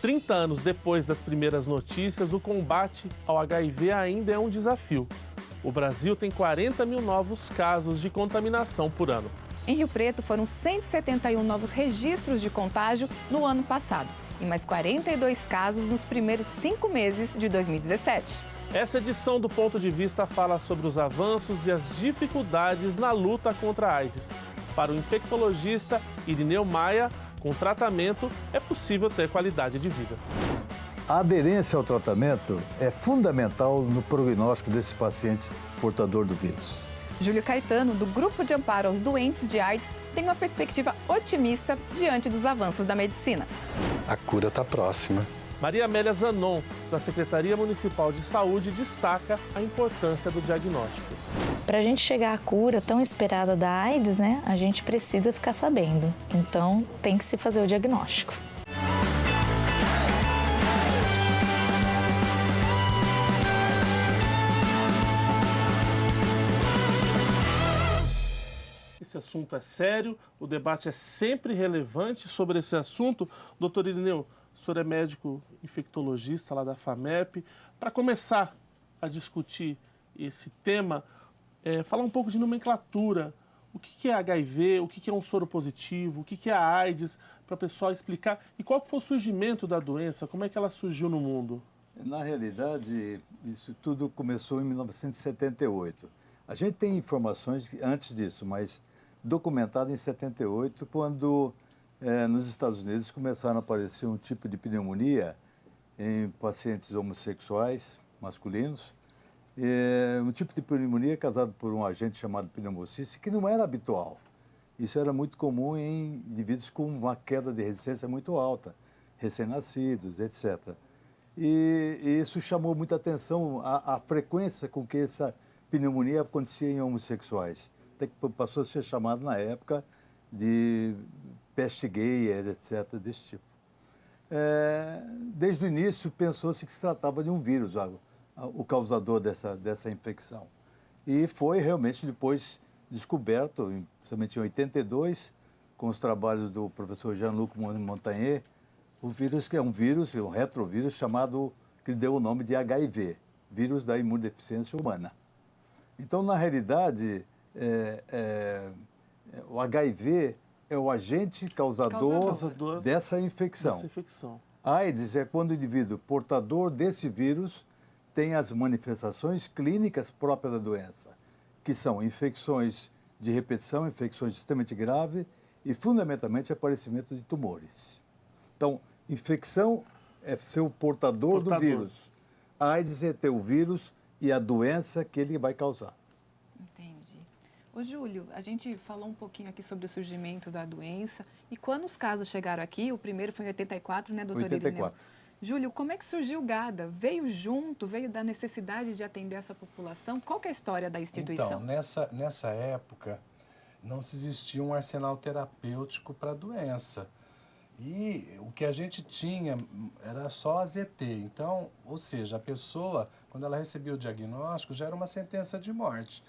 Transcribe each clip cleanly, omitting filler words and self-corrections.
30 anos depois das primeiras notícias, o combate ao HIV ainda é um desafio. O Brasil tem 40 mil novos casos de contaminação por ano. Em Rio Preto, foram 171 novos registros de contágio no ano passado e mais 42 casos nos primeiros 5 meses de 2017. Essa edição do Ponto de Vista fala sobre os avanços e as dificuldades na luta contra a AIDS. Para o infectologista Irineu Maia, com tratamento é possível ter qualidade de vida. A aderência ao tratamento é fundamental no prognóstico desse paciente portador do vírus. Júlio Caetano, do Grupo de Amparo aos Doentes de AIDS, tem uma perspectiva otimista diante dos avanços da medicina. A cura está próxima. Maria Amélia Zanon, da Secretaria Municipal de Saúde, destaca a importância do diagnóstico. Para a gente chegar à cura tão esperada da AIDS, a gente precisa ficar sabendo. Então, tem que se fazer o diagnóstico. Esse assunto é sério, o debate é sempre relevante sobre esse assunto. Doutor Irineu, o senhor é médico infectologista lá da FAMEP. Para começar a discutir esse tema, falar um pouco de nomenclatura. O que é HIV, o que é um soro positivo, o que é a AIDS, para o pessoal explicar. E qual foi o surgimento da doença, como é que ela surgiu no mundo? Na realidade, isso tudo começou em 1978. A gente tem informações antes disso, mas documentado em 78, quando nos Estados Unidos começaram a aparecer um tipo de pneumonia em pacientes homossexuais masculinos, um tipo de pneumonia causado por um agente chamado pneumociste, que não era habitual. Isso era muito comum em indivíduos com uma queda de resistência muito alta, recém-nascidos, etc. E isso chamou muita atenção, a frequência com que essa pneumonia acontecia em homossexuais. Até que passou a ser chamado na época de peste gay, etc., desse tipo. Desde o início pensou-se que se tratava de um vírus, o causador dessa infecção. E foi realmente depois descoberto, principalmente em 82, com os trabalhos do professor Jean-Luc Montagnier, o vírus que é um retrovírus chamado, que deu o nome de HIV, vírus da imunodeficiência humana. Então, na realidade, o HIV é o agente causador dessa infecção. A AIDS é quando o indivíduo portador desse vírus tem as manifestações clínicas próprias da doença, que são infecções de repetição, infecções extremamente graves e, fundamentalmente, aparecimento de tumores. Então, infecção é ser o portador do vírus. A AIDS é ter o vírus e a doença que ele vai causar. Entendi. Ô, Júlio, a gente falou um pouquinho aqui sobre o surgimento da doença. E quando os casos chegaram aqui, o primeiro foi em 84, né, doutor Irineu? 84. Júlio, como é que surgiu o GADA? Veio da necessidade de atender essa população? Qual que é a história da instituição? Então, nessa época, não se existia um arsenal terapêutico para a doença. E o que a gente tinha era só AZT. Então, ou seja, a pessoa, quando ela recebia o diagnóstico, já era uma sentença de morte.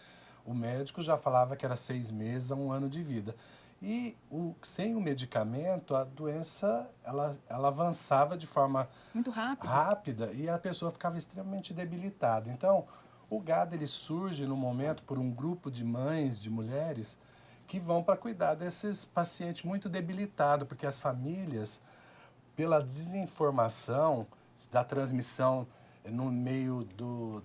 O médico já falava que era 6 meses a 1 ano de vida. E sem o medicamento, a doença ela avançava de forma muito rápida e a pessoa ficava extremamente debilitada. Então, o GADA ele surge no momento por um grupo de mães, de mulheres, que vão para cuidar desses pacientes muito debilitados, porque as famílias, pela desinformação da transmissão no meio do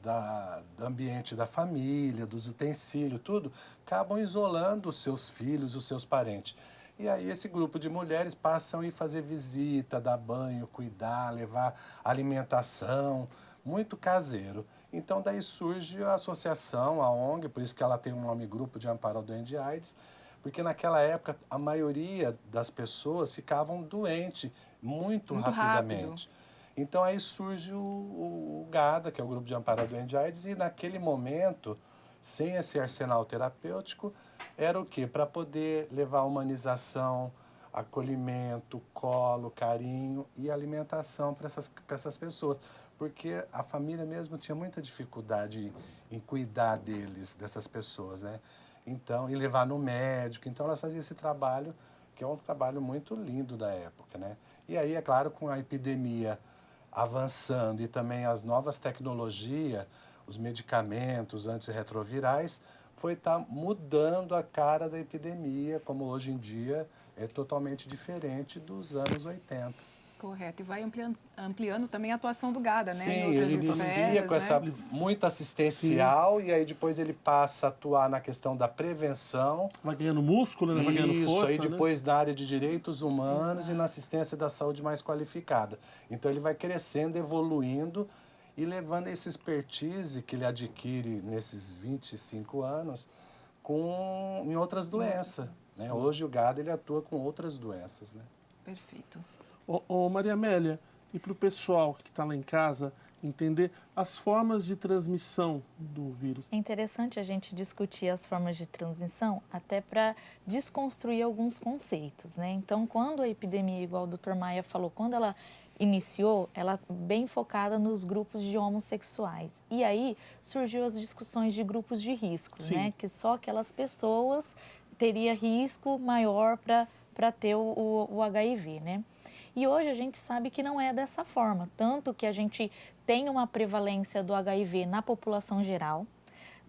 ambiente da família, dos utensílios, tudo, acabam isolando os seus filhos, os seus parentes. E aí esse grupo de mulheres passam a ir fazer visita, dar banho, cuidar, levar alimentação, muito caseiro. Então daí surge a associação, a ONG, por isso que ela tem um nome Grupo de Amparo ao Doente de AIDS, porque naquela época a maioria das pessoas ficavam doentes muito rapidamente. Rápido. Então aí surge o GADA, que é o Grupo de Amparo ao Doente de AIDS, e naquele momento, sem esse arsenal terapêutico, era o quê? Para poder levar humanização, acolhimento, colo, carinho e alimentação para essas pessoas. Porque a família mesmo tinha muita dificuldade em cuidar dessas pessoas, né? Então, e levar no médico. Então, elas faziam esse trabalho, que é um trabalho muito lindo da época, né? E aí, é claro, com a epidemia avançando e também as novas tecnologias, os medicamentos antirretrovirais, foi estar mudando a cara da epidemia, como hoje em dia é totalmente diferente dos anos 80. Correto. E vai ampliando também a atuação do GADA, né? Sim, ele inicia com essa muito assistencial. Sim. E aí depois ele passa a atuar na questão da prevenção. Vai ganhando músculo, né? Vai ganhando força. Isso, aí depois na área de direitos humanos. Exato. E na assistência da saúde mais qualificada. Então ele vai crescendo, evoluindo e levando esse expertise que ele adquire nesses 25 anos em outras doenças. Né? Hoje o GADA ele atua com outras doenças. Né? Perfeito. Ô Maria Amélia, e para o pessoal que está lá em casa entender as formas de transmissão do vírus? É interessante a gente discutir as formas de transmissão até para desconstruir alguns conceitos, né? Então, quando a epidemia, igual o Dr. Maia falou, quando ela iniciou, ela bem focada nos grupos de homossexuais. E aí surgiu as discussões de grupos de risco, né? Que só aquelas pessoas teria risco maior para ter o HIV, né? E hoje a gente sabe que não é dessa forma, tanto que a gente tem uma prevalência do HIV na população geral,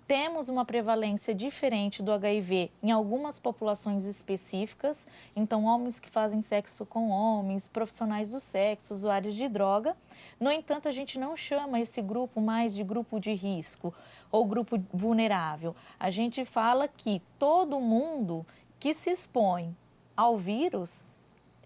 temos uma prevalência diferente do HIV em algumas populações específicas, então homens que fazem sexo com homens, profissionais do sexo, usuários de droga. No entanto, a gente não chama esse grupo mais de grupo de risco ou grupo vulnerável. A gente fala que todo mundo que se expõe ao vírus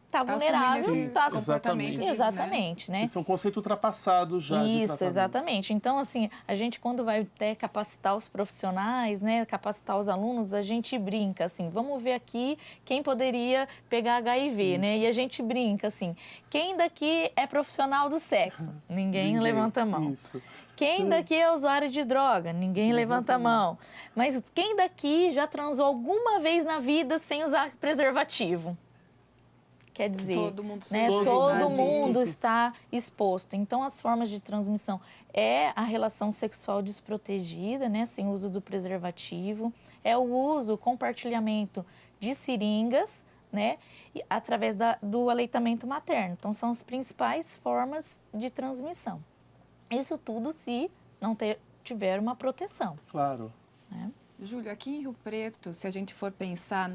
está vulnerável, está comportamento. Exatamente, né? São conceitos ultrapassados já. Isso, exatamente. Então, assim, a gente quando vai até capacitar os profissionais, né, capacitar os alunos, a gente brinca, assim, vamos ver aqui quem poderia pegar HIV, né? E a gente brinca, assim, quem daqui é profissional do sexo? Ninguém levanta a mão. Isso. Quem daqui é usuário de droga? Ninguém levanta a mão. Mas quem daqui já transou alguma vez na vida sem usar preservativo? Quer dizer, todo mundo está exposto. Então, as formas de transmissão é a relação sexual desprotegida, né, sem uso do preservativo, é o uso, o compartilhamento de seringas, né, através do aleitamento materno. Então, são as principais formas de transmissão. Isso tudo se não tiver uma proteção. Claro. Né? Júlio, aqui em Rio Preto, se a gente for pensar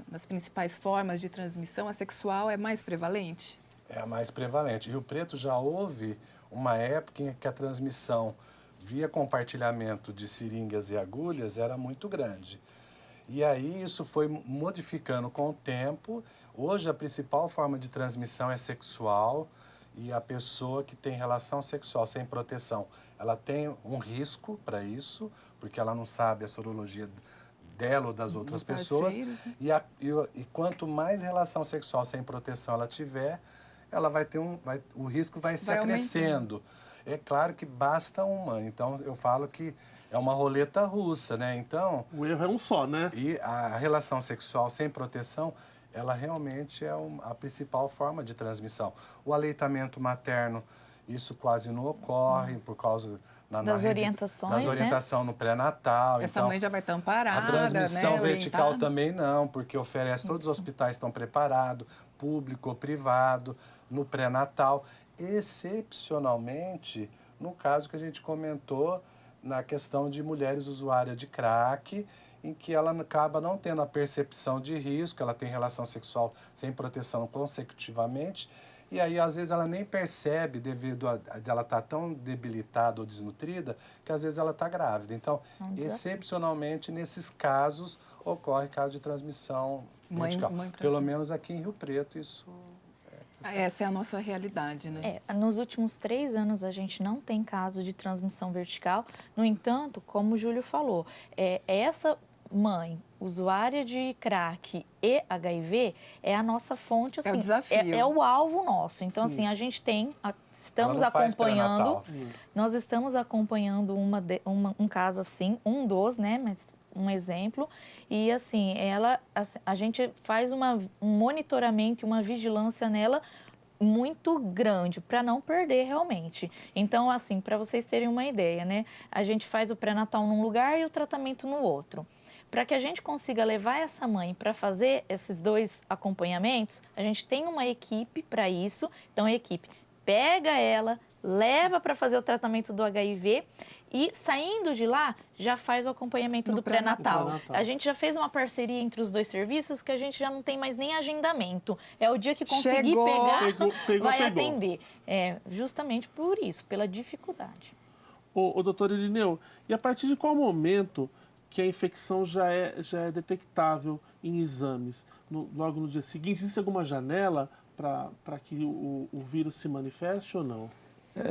nas principais formas de transmissão, a sexual é mais prevalente? É a mais prevalente. Rio Preto já houve uma época em que a transmissão via compartilhamento de seringas e agulhas era muito grande. E aí isso foi modificando com o tempo. Hoje a principal forma de transmissão é sexual e a pessoa que tem relação sexual sem proteção, ela tem um risco para isso, porque ela não sabe a sorologia dela ou das outras pessoas. E quanto mais relação sexual sem proteção ela tiver, ela vai ter o risco vai se acrescendo. É claro que basta uma. Então, eu falo que é uma roleta russa, né? Então... O erro é um só, né? E a relação sexual sem proteção, ela realmente é a principal forma de transmissão. O aleitamento materno, isso quase não ocorre por causa... das orientações, orientação no pré-natal. Essa mãe já vai estar amparada, a transmissão né, vertical orientada. também não, porque oferece, todos os hospitais estão preparados, público ou privado, no pré-natal. Excepcionalmente, no caso que a gente comentou, na questão de mulheres usuárias de crack, em que ela acaba não tendo a percepção de risco, ela tem relação sexual sem proteção consecutivamente, e aí, às vezes, ela nem percebe, devido a ela estar tão debilitada ou desnutrida, que às vezes ela está grávida. Então, excepcionalmente, nesses casos, ocorre caso de transmissão vertical. Pelo menos aqui em Rio Preto, isso... Essa é a nossa realidade, né? Nos últimos 3 anos, a gente não tem caso de transmissão vertical. No entanto, como o Júlio falou, essa mãe usuária de crack e HIV é a nossa fonte, assim, é o desafio. É o alvo nosso. Então, assim, a gente estamos acompanhando, nós estamos acompanhando um caso assim, né, mas um exemplo, e assim, a gente faz um monitoramento e uma vigilância nela muito grande para não perder realmente. Então, assim, para vocês terem uma ideia, né, a gente faz o pré-natal num lugar e o tratamento no outro. para que a gente consiga levar essa mãe para fazer esses 2 acompanhamentos, a gente tem uma equipe para isso. Então, a equipe pega ela, leva para fazer o tratamento do HIV e, saindo de lá, já faz o acompanhamento do pré-natal. A gente já fez uma parceria entre os 2 serviços que a gente já não tem mais nem agendamento. É o dia que conseguir vai atender. É justamente por isso, pela dificuldade. Ô, doutor Irineu, e a partir de qual momento que a infecção já é detectável em exames? Logo no dia seguinte, existe alguma janela para que o vírus se manifeste ou não?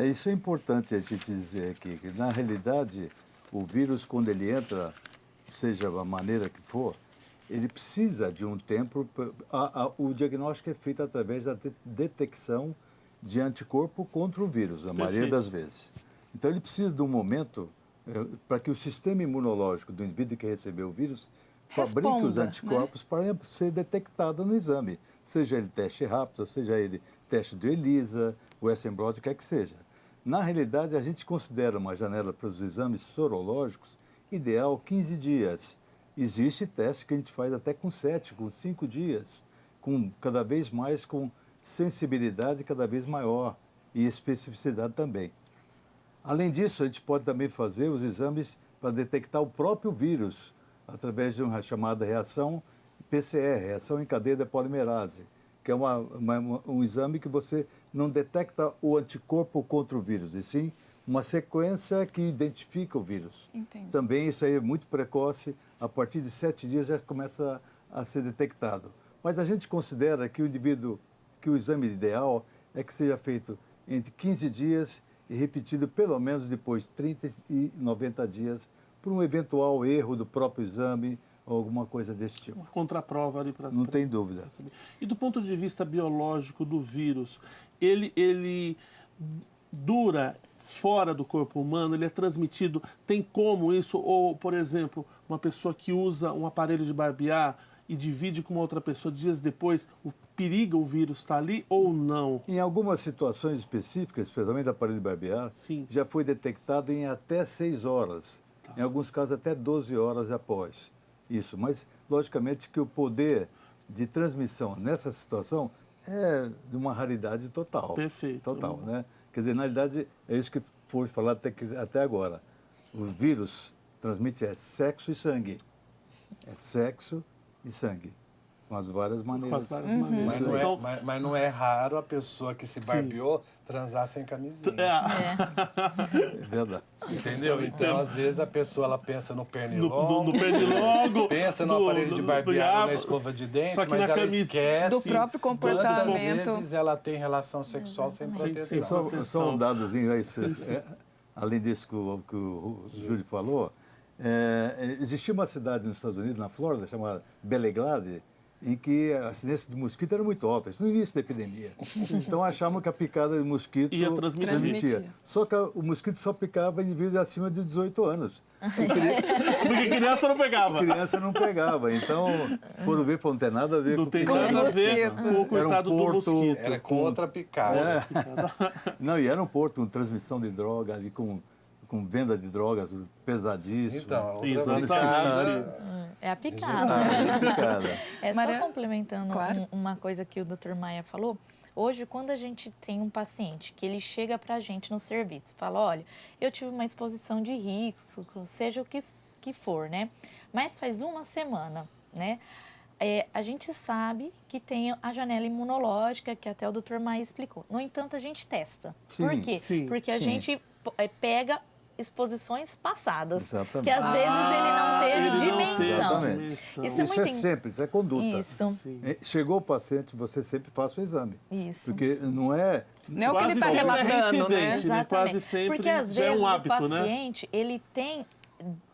Isso é importante a gente dizer aqui, que na realidade o vírus, quando ele entra, seja a maneira que for, ele precisa de um tempo. O diagnóstico é feito através da detecção de anticorpo contra o vírus, a maioria das vezes. Então ele precisa de um momento para que o sistema imunológico do indivíduo que recebeu o vírus fabrique os anticorpos, né, para ser detectado no exame, seja ele teste rápido, seja ele teste do ELISA, o Western blot, o que é que seja. Na realidade, a gente considera uma janela para os exames sorológicos ideal 15 dias. Existe teste que a gente faz até com 7, com 5 dias, com cada vez mais com sensibilidade cada vez maior e especificidade também. Além disso, a gente pode também fazer os exames para detectar o próprio vírus, através de uma chamada reação PCR, reação em cadeia de polimerase, que é um exame que você não detecta o anticorpo contra o vírus, e sim uma sequência que identifica o vírus. Entendi. Também isso aí é muito precoce, a partir de 7 dias já começa a ser detectado. Mas a gente considera que o exame ideal é que seja feito entre 15 dias e repetido pelo menos depois 30 e 90 dias, por um eventual erro do próprio exame ou alguma coisa desse tipo. Uma contraprova ali para... Não tem dúvida. E do ponto de vista biológico do vírus, ele dura fora do corpo humano, ele é transmitido, tem como isso? Ou, por exemplo, uma pessoa que usa um aparelho de barbear e divide com uma outra pessoa dias depois, periga o vírus estar ali ou não? Em algumas situações específicas, especialmente do aparelho de barbear, sim, já foi detectado em até 6 horas. Tá. Em alguns casos até 12 horas após isso. Mas, logicamente, que o poder de transmissão nessa situação é de uma raridade total. Perfeito. Total, né? Quer dizer, na realidade, é isso que foi falado até agora. O vírus transmite sexo e sangue. É sexo e sangue. Com as várias maneiras. Com as várias maneiras. Mas não é raro a pessoa que se barbeou transar sem camisinha. É verdade. Entendeu? Então, às vezes, a pessoa ela pensa no pernilongo, no pernilongo, pensa no aparelho de barbear, na escova de dente, mas ela esquece do próprio comportamento. Quantas vezes ela tem relação sexual sem proteção. Só um dadozinho aí, além disso que o Júlio falou, existia uma cidade nos Estados Unidos, na Flórida, chamada Belleglade, em que a incidência de mosquito era muito alta, isso no início da epidemia. Então achavam que a picada de mosquito ia transmitia. Só que o mosquito só picava em indivíduos acima de 18 anos. Porque criança não pegava. Criança não pegava. Então, foram ver, não tem nada a ver com tem nada a ver com o coitado do mosquito. Era contra a picada. Não, e era um porto com transmissão de droga, ali com venda de drogas pesadíssimo. Então, exatamente. É a picada. Só complementando uma coisa que o Dr. Maia falou. Hoje, quando a gente tem um paciente que ele chega para a gente no serviço, fala, olha, eu tive uma exposição de risco, seja o que for, né? Mas faz uma semana, né? A gente sabe que tem a janela imunológica, que até o Dr. Maia explicou. No entanto, a gente testa. Sim, Por quê? Porque a gente pega exposições passadas, exatamente, que às vezes ele não teve dimensão. Isso é sempre, isso é conduta. Isso. Chegou o paciente, você sempre faça o exame. Isso. Porque não é o que ele está relatando, né? Exatamente. Quase sempre. Porque às vezes um hábito, o paciente, ele tem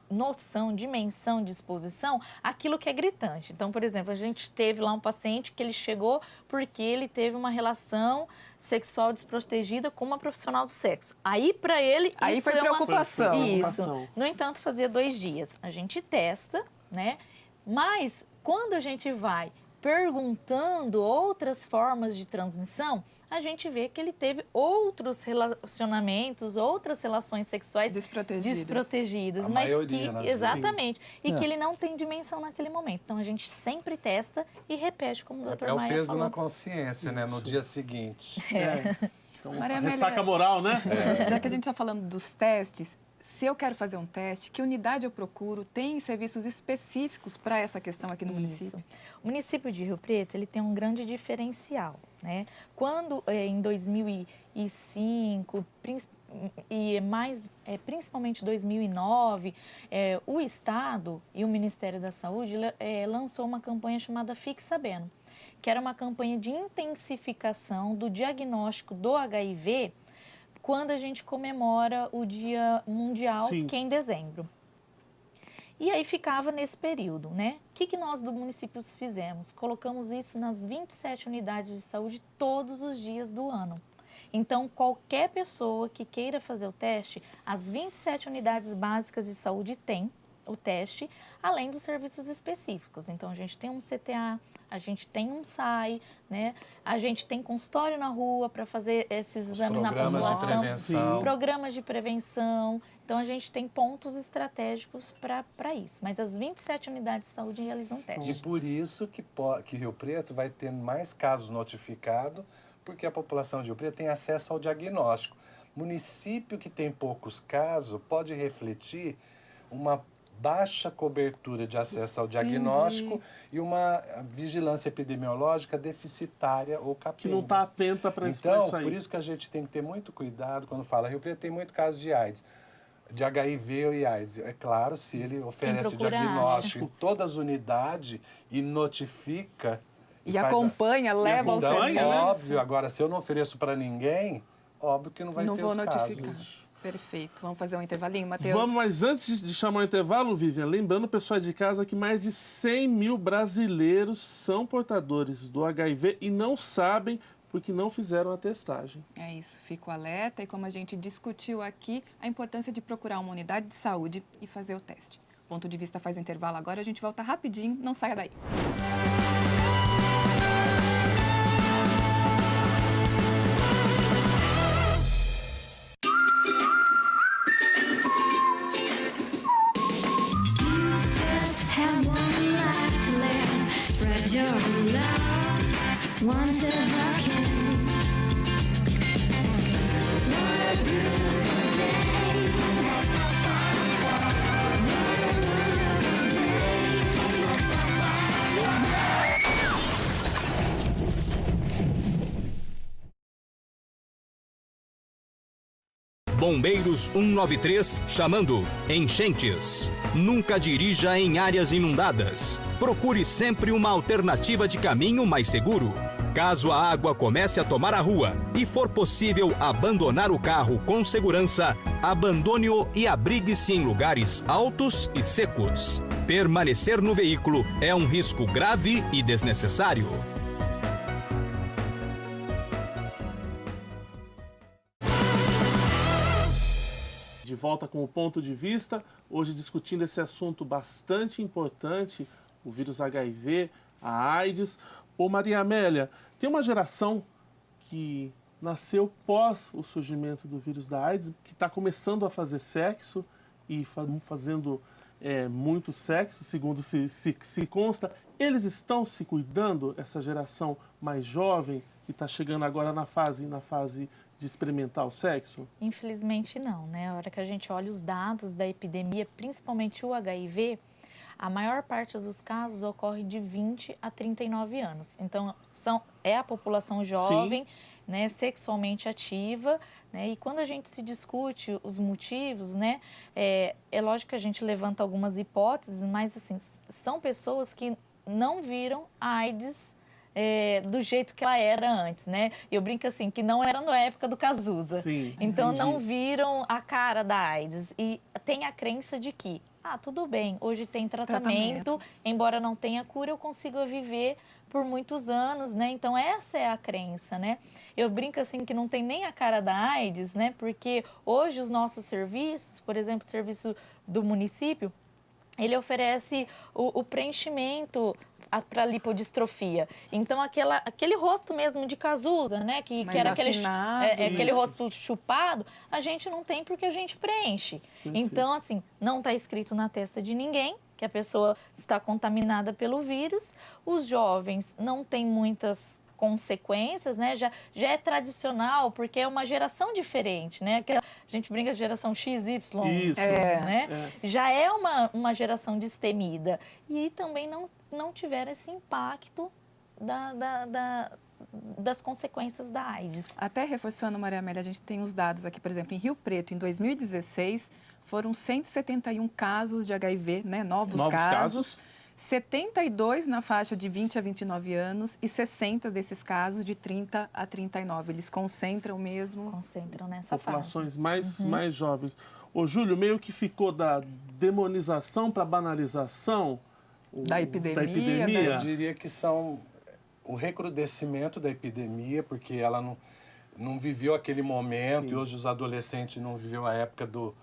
noção, dimensão de exposição, aquilo que é gritante. Então, por exemplo, a gente teve lá um paciente que ele chegou porque ele teve uma relação sexual desprotegida com uma profissional do sexo. Aí, para ele, aí isso foi preocupação. Isso. No entanto, fazia 2 dias. A gente testa, né? Mas, quando a gente vai perguntando outras formas de transmissão, a gente vê que ele teve outros relacionamentos, outras relações sexuais desprotegidas, A mas maioria, que nas exatamente, e que ele não tem dimensão naquele momento. Então a gente sempre testa e repete, como o Dr. Maia falou. É o peso na consciência, né, no dia seguinte. Então, Maria ressaca Amélia, moral, né? já que a gente está falando dos testes, se eu quero fazer um teste, que unidade eu procuro? Tem serviços específicos para essa questão aqui no município? O município de Rio Preto, ele tem um grande diferencial, né? Quando em 2005, principalmente 2009, o Estado e o Ministério da Saúde lançou uma campanha chamada Fique Sabendo, que era uma campanha de intensificação do diagnóstico do HIV quando a gente comemora o Dia Mundial, Sim. que é em dezembro. E aí ficava nesse período, né? O que nós do município fizemos? Colocamos isso nas 27 unidades de saúde todos os dias do ano. Então, qualquer pessoa que queira fazer o teste, as 27 unidades básicas de saúde têm o teste, além dos serviços específicos. Então, a gente tem um CTA, a gente tem um SAI, né? A gente tem consultório na rua para fazer esses exames na população, programas de prevenção. Então, a gente tem pontos estratégicos para isso. Mas as 27 unidades de saúde realizam teste. E por isso que Rio Preto vai ter mais casos notificados, porque a população de Rio Preto tem acesso ao diagnóstico. Município que tem poucos casos pode refletir uma baixa cobertura de acesso ao diagnóstico e uma vigilância epidemiológica deficitária ou capenga. Que não está atenta para isso. Então, por isso que a gente tem que ter muito cuidado quando fala. Rio Preto tem muito caso de AIDS, de HIV e AIDS. É claro, se ele oferece o diagnóstico em todas as unidades e notifica... E acompanha, leva ao serviço. Óbvio, agora, se eu não ofereço para ninguém, óbvio que não vai ter os casos. Não vou notificar. Perfeito. Vamos fazer um intervalinho, Matheus? Vamos, mas antes de chamar o intervalo, Vivian, lembrando o pessoal de casa que mais de 100 mil brasileiros são portadores do HIV e não sabem porque não fizeram a testagem. É isso, fico alerta e como a gente discutiu aqui, a importância de procurar uma unidade de saúde e fazer o teste. Ponto de Vista faz o intervalo agora, a gente volta rapidinho, não saia daí. Bombeiros 193 chamando. Enchentes. Nunca dirija em áreas inundadas. Procure sempre uma alternativa de caminho mais seguro. Caso a água comece a tomar a rua e for possível abandonar o carro com segurança, abandone-o e abrigue-se em lugares altos e secos. Permanecer no veículo é um risco grave e desnecessário. De volta com o Ponto de Vista, hoje discutindo esse assunto bastante importante, o vírus HIV, a AIDS. Ô Maria Amélia, tem uma geração que nasceu pós o surgimento do vírus da AIDS, que está começando a fazer sexo e fazendo muito sexo, segundo se consta. Eles estão se cuidando, essa geração mais jovem, que está chegando agora na fase de experimentar o sexo? Infelizmente não, né? A hora que a gente olha os dados da epidemia, principalmente o HIV, a maior parte dos casos ocorre de 20 a 39 anos. Então, é a população jovem, né, sexualmente ativa, né? E quando a gente se discute os motivos, né, é lógico que a gente levanta algumas hipóteses, mas assim, são pessoas que não viram a AIDS do jeito que ela era antes, né? Eu brinco assim, que não era na época do Cazuza. Sim, então, entendi. não viram a cara da AIDS. E tem a crença de que, tudo bem, hoje tem tratamento, embora não tenha cura, eu consigo viver por muitos anos, né? Então, essa é a crença, né? Eu brinco assim que não tem nem a cara da AIDS, né? Porque hoje os nossos serviços, por exemplo, o serviço do município, ele oferece o preenchimento para lipodistrofia. Então, aquele rosto mesmo de Cazuza, né? Que era aquele rosto chupado, a gente não tem porque a gente preenche. Então, assim, não está escrito na testa de ninguém que a pessoa está contaminada pelo vírus. Os jovens não têm muitas consequências, né? Já é tradicional, porque é uma geração diferente, né? A gente brinca de geração XY, Isso. né? Já é uma geração destemida. E também não tiveram esse impacto das consequências da AIDS. Até reforçando, Maria Amélia, a gente tem os dados aqui, por exemplo, em Rio Preto, em 2016, foram 171 casos de HIV, né? Novos casos. 72 na faixa de 20 a 29 anos e 60 desses casos de 30 a 39. Eles concentram mesmo... Concentram nessa populações mais jovens. Ô, Júlio, meio que ficou da demonização para banalização da epidemia. Eu diria que são o recrudescimento da epidemia, porque ela não viveu aquele momento. Sim. E hoje os adolescentes não viveu a época do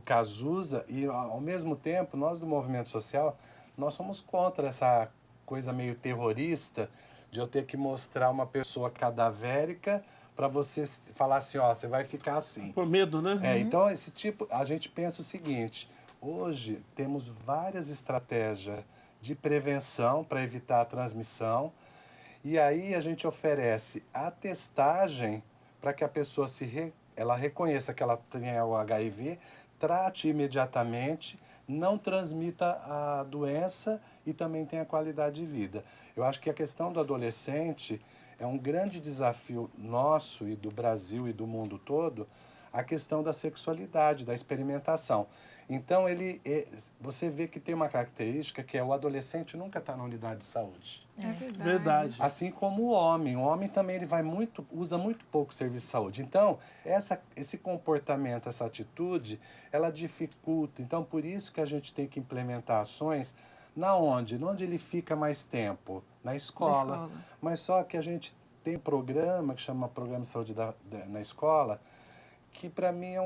Cazuza. E, ao mesmo tempo, nós do movimento social... Nós somos contra essa coisa meio terrorista de eu ter que mostrar uma pessoa cadavérica para você falar assim, ó, você vai ficar assim. Por medo, né? Então, esse tipo, a gente pensa o seguinte, hoje temos várias estratégias de prevenção para evitar a transmissão e aí a gente oferece a testagem para que a pessoa ela reconheça que ela tem o HIV, trate imediatamente, não transmita a doença e também tenha qualidade de vida. Eu acho que a questão do adolescente é um grande desafio nosso e do Brasil e do mundo todo, a questão da sexualidade, da experimentação. Então, você vê que tem uma característica que é o adolescente nunca está na unidade de saúde. É verdade. Assim como o homem. O homem também ele usa muito pouco serviço de saúde. Então, esse comportamento, essa atitude, ela dificulta. Então, por isso que a gente tem que implementar ações onde ele fica mais tempo? Na escola. Mas só que a gente tem um programa que chama Programa de Saúde na Escola, que para mim é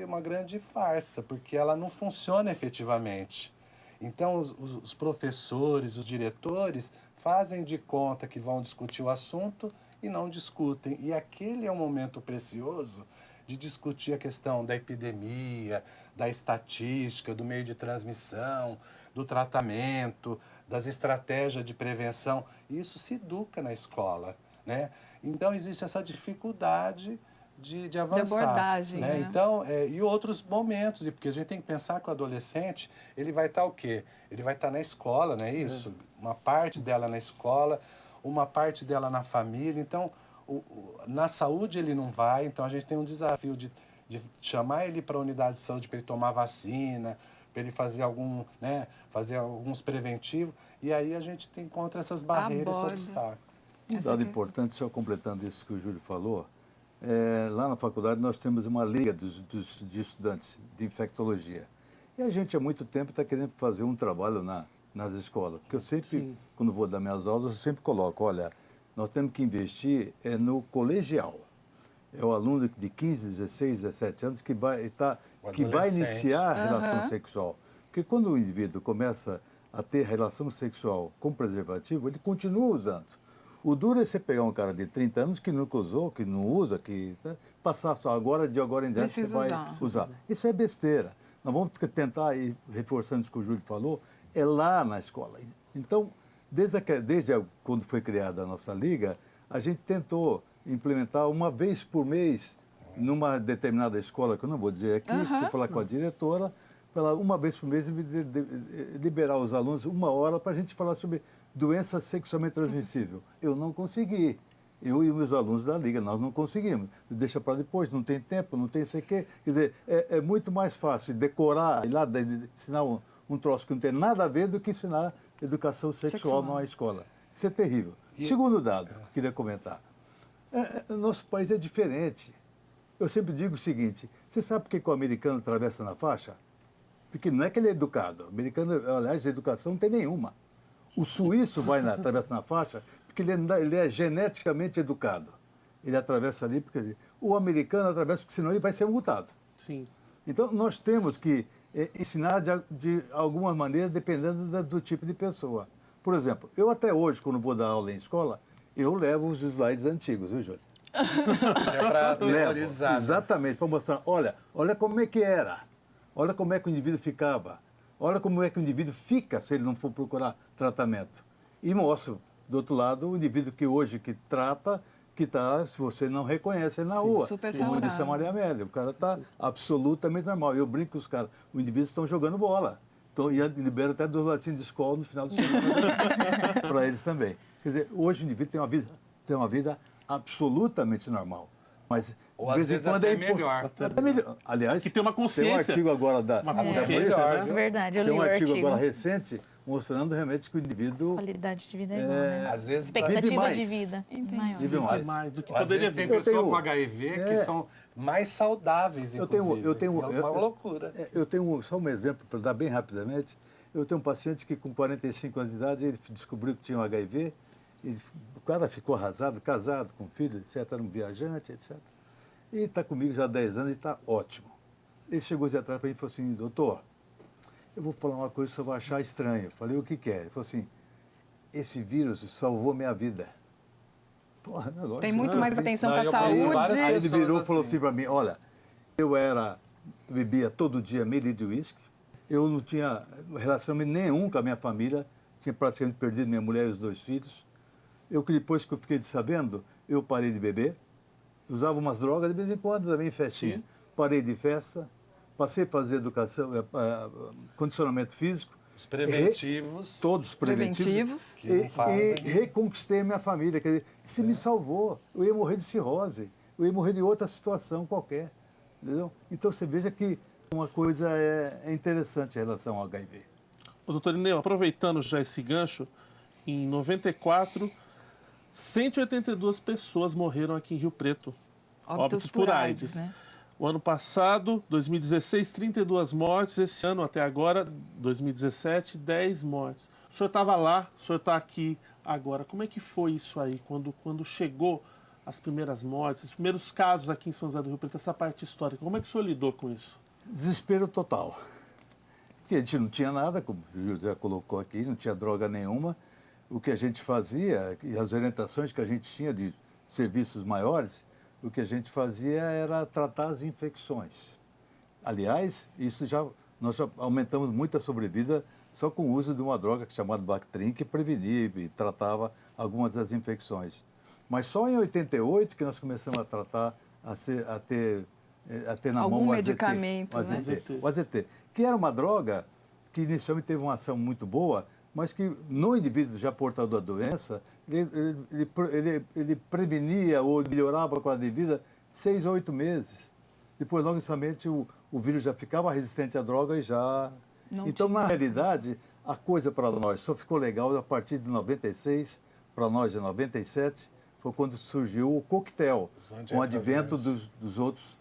uma grande farsa, porque ela não funciona efetivamente. Então, os professores, os diretores, fazem de conta que vão discutir o assunto e não discutem. E aquele é um momento precioso de discutir a questão da epidemia, da estatística, do meio de transmissão, do tratamento, das estratégias de prevenção. E isso se educa na escola, né? Então, existe essa dificuldade de avançar. De abordagem, né? Então, e outros momentos, porque a gente tem que pensar que o adolescente, ele vai estar o quê? Ele vai estar na escola, não é isso? Uma parte dela na escola, uma parte dela na família. Então, na saúde ele não vai, então a gente tem um desafio de chamar ele para a unidade de saúde para ele tomar vacina, para ele fazer fazer alguns preventivos, e aí a gente encontra essas barreiras, esses obstáculos. Um dado importante, só completando isso que o Júlio falou, lá na faculdade nós temos uma liga de estudantes de infectologia. E a gente há muito tempo está querendo fazer um trabalho nas escolas. Porque eu sempre, quando vou dar minhas aulas, eu sempre coloco, olha, nós temos que investir no colegial. É o aluno de 15, 16, 17 anos que vai iniciar a relação sexual. Porque quando o indivíduo começa a ter relação sexual com preservativo, ele continua usando. O duro é você pegar um cara de 30 anos que nunca usou, que não usa, passar só de agora em diante você vai usar. Isso é besteira. Nós vamos tentar, e reforçando isso que o Júlio falou, é lá na escola. Então, desde quando foi criada a nossa liga, a gente tentou implementar uma vez por mês, numa determinada escola, que eu não vou dizer aqui, vou falar com a diretora, para uma vez por mês liberar os alunos 1 hora para a gente falar sobre doença sexualmente transmissível. Eu não consegui. Eu e os meus alunos da Liga, nós não conseguimos. Deixa para depois, não tem tempo, não tem sei o quê. Quer dizer, é muito mais fácil decorar, ir lá ensinar um troço que não tem nada a ver do que ensinar educação sexual numa escola. Isso é terrível. Segundo dado que eu queria comentar. Nosso país é diferente. Eu sempre digo o seguinte, você sabe por que o americano atravessa na faixa? Porque não é que ele é educado. O americano, aliás, a educação não tem nenhuma. O suíço atravessa na faixa porque ele é geneticamente educado. Ele atravessa ali porque... O americano atravessa porque senão ele vai ser multado. Sim. Então, nós temos que ensinar de alguma maneira, dependendo do tipo de pessoa. Por exemplo, eu até hoje, quando vou dar aula em escola, eu levo os slides antigos, viu, Júlio? É para memorizar. Exatamente, para mostrar, olha como é que era, olha como é que o indivíduo ficava, olha como é que o indivíduo fica se ele não for procurar tratamento. E mostro, do outro lado, o indivíduo que hoje que trata, que está, se você não reconhece ele na rua. Super Como saudável. disse a Maria Amélia, o cara está absolutamente normal. Eu brinco com os caras, os indivíduos estão jogando bola. Então, e libero até 2 latinhos de escola no final do semana para eles também. Quer dizer, hoje o indivíduo tem uma vida absolutamente normal. Mas Ou de às vez em vezes quando até é melhor. Até melhor. Aliás, Que tem uma consciência. Tem um artigo agora da Uma da consciência, Manhã, né? Verdade, eu li tem um o artigo artigo. agora recente mostrando realmente que o indivíduo Qualidade de vida é igual, né? Às vezes, Expectativa mais. de vida maior. vive mais. Mais do que às poderia vezes tem ter. Eu pessoa tenho- com HIV que É. são mais saudáveis, Eu tenho- inclusive. eu tenho- É uma loucura. Eu tenho só um exemplo para dar bem rapidamente. Eu tenho um paciente que com 45 anos de idade ele descobriu que tinha um HIV. O cara ficou arrasado, casado, com filho, etc. Era um viajante, etc. E está comigo já há 10 anos e está ótimo. Ele chegou atrás para mim e falou assim, doutor, eu vou falar uma coisa que você vai achar estranha. Eu falei, o que que é? Ele falou assim, esse vírus salvou minha vida. Porra, não é lógico. Tem muito não, mais assim, atenção não, com a eu conheço várias saúde. Aí ele pessoas virou e falou assim. assim para mim, olha, eu bebia todo dia meio litro de uísque, eu não tinha relacionamento nenhum com a minha família, tinha praticamente perdido minha mulher e os 2 filhos. Depois que eu fiquei sabendo, eu parei de beber, usava umas drogas de vez em quando, também em festinha. Parei de festa, passei a fazer educação, condicionamento físico. Os preventivos. Todos preventivos. Preventivos. Que não fazem. E reconquistei a minha família. Quer dizer, isso me salvou. Eu ia morrer de cirrose, eu ia morrer de outra situação qualquer. Entendeu? Então você veja que uma coisa é interessante em relação ao HIV. Ô, doutor Ineu, aproveitando já esse gancho, em 94, 182 pessoas morreram aqui em Rio Preto. Óbitos por AIDS, né? O ano passado, 2016, 32 mortes. Esse ano, até agora, 2017, 10 mortes. O senhor estava lá, o senhor está aqui agora. Como é que foi isso aí, quando chegou as primeiras mortes, os primeiros casos aqui em São José do Rio Preto, essa parte histórica? Como é que o senhor lidou com isso? Desespero total. Porque a gente não tinha nada, como o José colocou aqui, não tinha droga nenhuma. O que a gente fazia, e as orientações que a gente tinha de serviços maiores, o que a gente fazia era tratar as infecções. Aliás, nós já aumentamos muito a sobrevida só com o uso de uma droga chamada Bactrim, que prevenia e tratava algumas das infecções. Mas só em 88 que nós começamos a tratar, a ter na Algum mão o AZT. medicamento, o AZT, né? o AZT, que era uma droga que inicialmente teve uma ação muito boa, mas que no indivíduo já portador da doença, ele prevenia ou melhorava a qualidade de vida 6 a 8 meses. Depois, logo inicialmente, o vírus já ficava resistente à droga e já... Não Então, tinha. na realidade, a coisa para nós só ficou legal a partir de 96, para nós de 97, foi quando surgiu o coquetel, com o advento dos outros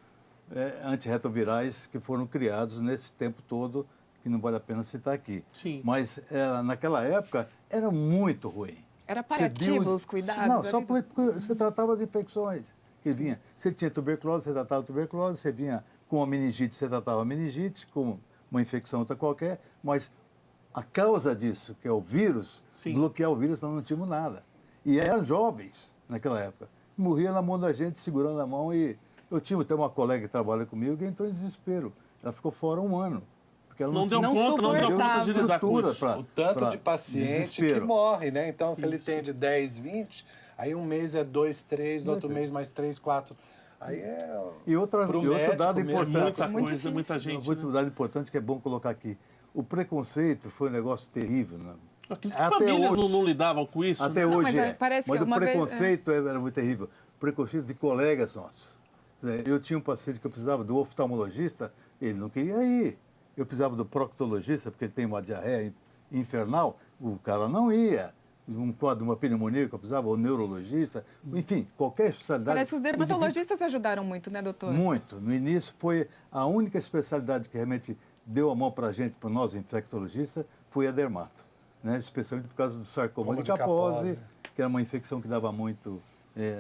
antirretrovirais que foram criados nesse tempo todo, que não vale a pena citar aqui. Sim. Mas naquela época era muito ruim. Era Você paliativo viu- os cuidados? Não, só ali? porque você tratava as infecções que vinha. Se tinha tuberculose, você tratava tuberculose, você vinha com a meningite, você tratava a meningite, com uma infecção outra qualquer, mas a causa disso, que é o vírus, Sim. bloquear o vírus, nós não tínhamos nada. E eram jovens naquela época. Morria na mão da gente, segurando a mão, e eu tinha até uma colega que trabalha comigo que entrou em desespero. Ela ficou fora 1 ano. Porque ela Não deu Não conta, não deu conta suportava. de lidar com estrutura isso. pra- O tanto pra de paciente que desespero. morre, né? Então, se ele tem de 10, 20, aí um mês é 2, 3, no outro mês mais 3, 4. Aí é... E outro Pro dado médico mesmo, importante. Muita muito coisa, difícil. muita gente. Outro Né? dado importante que é bom colocar aqui. O preconceito foi um negócio terrível. Né? Acredito que Até famílias hoje. não lidavam com isso. Até né? Não, hoje mas é. parece Mas que o uma vez- preconceito era muito terrível. O preconceito de colegas nossos. Eu tinha um paciente que eu precisava do oftalmologista, ele não queria ir. Eu precisava do proctologista, porque ele tem uma diarreia infernal, o cara não ia. Um quadro de uma pneumonia que eu precisava, o neurologista, enfim, qualquer especialidade. Parece que os dermatologistas ajudaram muito, né, doutor? Muito. No início foi a única especialidade que realmente deu a mão para a gente, para nós infectologistas, foi a dermato. Né? Especialmente por causa do sarcoma Como de de Kaposi, Kaposi. que era uma infecção que dava muito,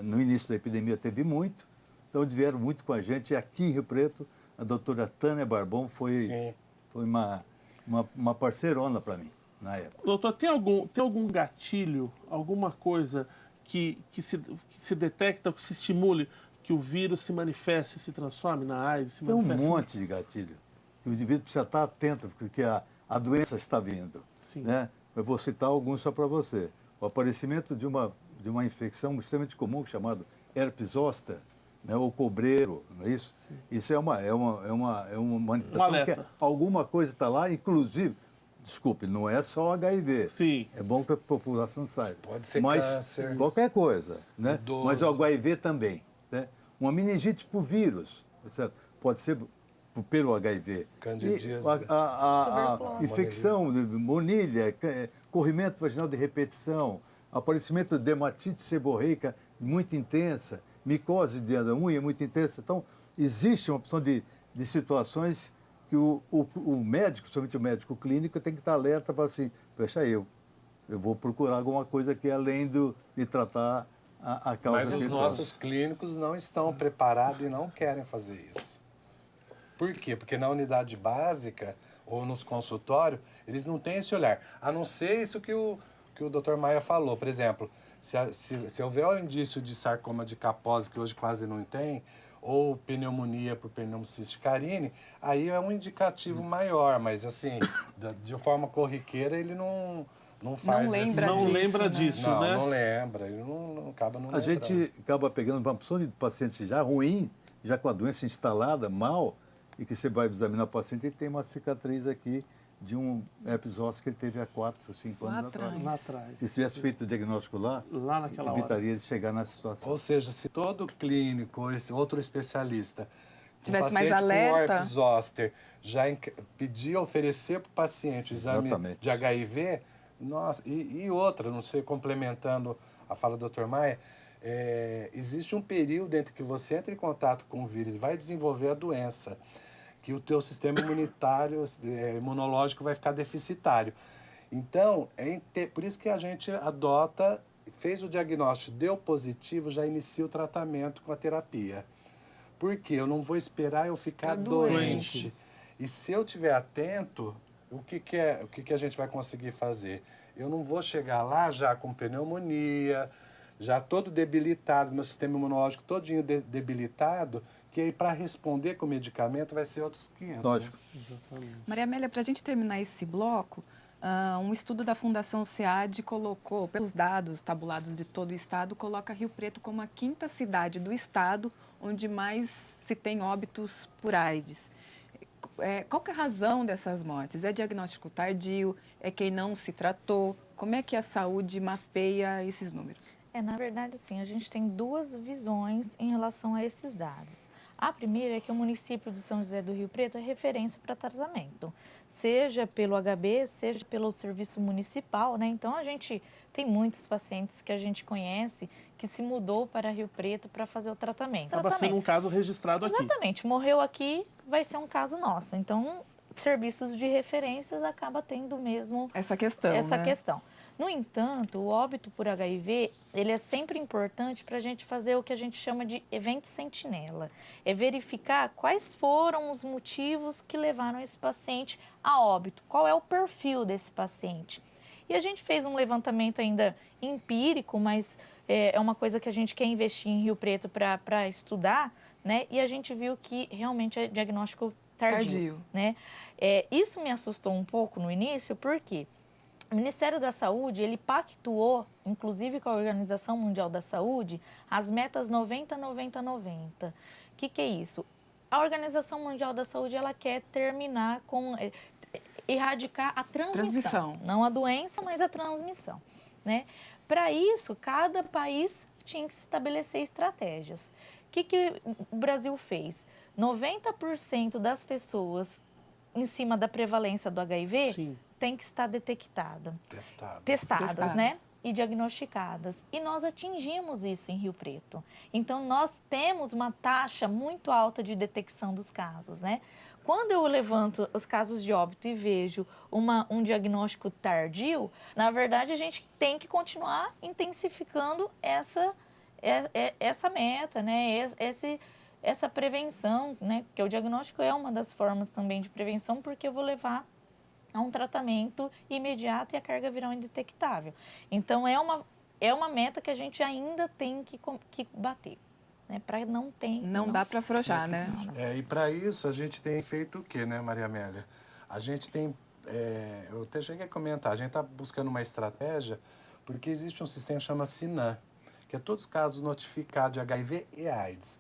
no início da epidemia teve muito. Então eles vieram muito com a gente. E aqui em Rio Preto, a doutora Tânia Barbon foi Sim. uma parceirona para mim. na época. Doutor, tem algum gatilho, alguma coisa que se detecta, que se estimule que o vírus se manifeste, se transforme na AIDS? Tem um monte de gatilho. O indivíduo precisa estar atento, porque a doença está vindo. Sim. Né? Eu vou citar alguns só para você. O aparecimento de uma infecção extremamente comum chamada herpes zoster, né, ou cobreiro, não é isso? Sim. Isso é uma manifestação que alguma coisa está lá, inclusive, desculpe, não é só HIV. Sim. É bom que a população saiba. Pode ser mas câncer. Qualquer coisa, né? Idoso. Mas o HIV também. Né? Uma meningite por vírus, certo? Pode ser pelo HIV. Candidíase. A infecção, monilha, corrimento vaginal de repetição, aparecimento de dermatite seborreica muito intensa, micose de unha muito intensa. Então, existe uma opção de situações que o médico, principalmente o médico clínico, tem que estar alerta para assim, fecha eu vou procurar alguma coisa que além de tratar a causa. Mas os nossos clínicos não estão preparados e não querem fazer isso. Por quê? Porque na unidade básica ou nos consultórios, eles não têm esse olhar. A não ser isso que o Dr. Maia falou. Por exemplo, se houver um indício de sarcoma de Kaposi, que hoje quase não tem, ou pneumonia por pneumociste carine, aí é um indicativo maior. Mas, assim, de forma corriqueira, ele não faz não lembra disso, né? Não lembra. Ele não acaba não lembrando. A gente acaba pegando uma opção de paciente já ruim, já com a doença instalada, mal, e que você vai examinar o paciente e tem uma cicatriz aqui de um herpes zoster que ele teve há 4 ou 5 anos atrás. Lá atrás. E se tivesse feito o diagnóstico lá naquela evitaria hora de chegar nessa situação. Ou seja, se todo clínico ou esse outro especialista tivesse mais alerta, com herpes zoster já pedir, oferecer para o paciente o exame de HIV, nossa, e outra, não sei, complementando a fala do Dr. Maia, existe um período entre que você entra em contato com o vírus e vai desenvolver a doença, que o teu sistema imunológico vai ficar deficitário. Então, por isso que a gente fez o diagnóstico, deu positivo, já inicia o tratamento com a terapia. Por quê? Eu não vou esperar eu ficar doente. E se eu estiver atento, o que a gente vai conseguir fazer? Eu não vou chegar lá já com pneumonia, já todo debilitado, meu sistema imunológico todinho debilitado, que aí para responder com o medicamento vai ser outros 500. Lógico. Exatamente. Maria Amélia, para a gente terminar esse bloco, um estudo da Fundação SEAD colocou, pelos dados tabulados de todo o estado, coloca Rio Preto como a 5ª cidade do estado onde mais se tem óbitos por AIDS. Qual que é a razão dessas mortes? É diagnóstico tardio? É quem não se tratou? Como é que a saúde mapeia esses números? Na verdade, sim, a gente tem 2 visões em relação a esses dados. A primeira é que o município de São José do Rio Preto é referência para tratamento, seja pelo HB, seja pelo serviço municipal, né? Então, a gente tem muitos pacientes que a gente conhece que se mudou para Rio Preto para fazer o tratamento. Acaba sendo um caso registrado aqui. Exatamente, morreu aqui, vai ser um caso nosso. Então, serviços de referências acaba tendo mesmo essa questão. No entanto, o óbito por HIV, ele é sempre importante para a gente fazer o que a gente chama de evento sentinela. É verificar quais foram os motivos que levaram esse paciente a óbito, qual é o perfil desse paciente. E a gente fez um levantamento ainda empírico, mas é uma coisa que a gente quer investir em Rio Preto para estudar, né? E a gente viu que realmente é diagnóstico tardio. Né? Isso me assustou um pouco no início, porque o Ministério da Saúde, ele pactuou, inclusive com a Organização Mundial da Saúde, as metas 90-90-90. O que é isso? A Organização Mundial da Saúde, ela quer terminar com... erradicar a transmissão. Não a doença, mas a transmissão. Né? Para isso, cada país tinha que estabelecer estratégias. O que o Brasil fez? 90% das pessoas em cima da prevalência do HIV... Sim. tem que estar detectada. Testadas, né? E diagnosticadas. E nós atingimos isso em Rio Preto. Então, nós temos uma taxa muito alta de detecção dos casos, né? Quando eu levanto os casos de óbito e vejo um diagnóstico tardio, na verdade, a gente tem que continuar intensificando essa meta, né? Essa prevenção, né? Porque o diagnóstico é uma das formas também de prevenção, porque eu vou levar a um tratamento imediato e a carga viral indetectável. Então, é uma meta que a gente ainda tem que bater. Né, para não dá para afrouxar, né? E para isso a gente tem feito o quê, né, Maria Amélia? A gente tem, eu até cheguei a comentar, a gente está buscando uma estratégia porque existe um sistema que chama SINAM, que é todos os casos notificados de HIV e AIDS.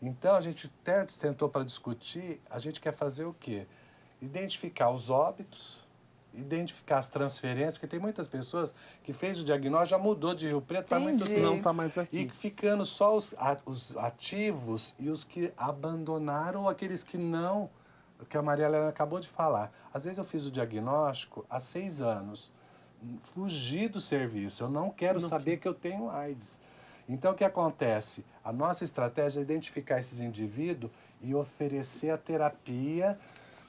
Então a gente até sentou para discutir, a gente quer fazer o quê? Identificar os óbitos, identificar as transferências, porque tem muitas pessoas que fez o diagnóstico, já mudou de Rio Preto faz muito tempo. Não está mais aqui. E ficando só os ativos e os que abandonaram, ou aqueles que não, o que a Maria Helena acabou de falar. Às vezes eu fiz o diagnóstico há 6 anos, fugi do serviço, eu não quero saber que eu tenho AIDS. Então o que acontece? A nossa estratégia é identificar esses indivíduos e oferecer a terapia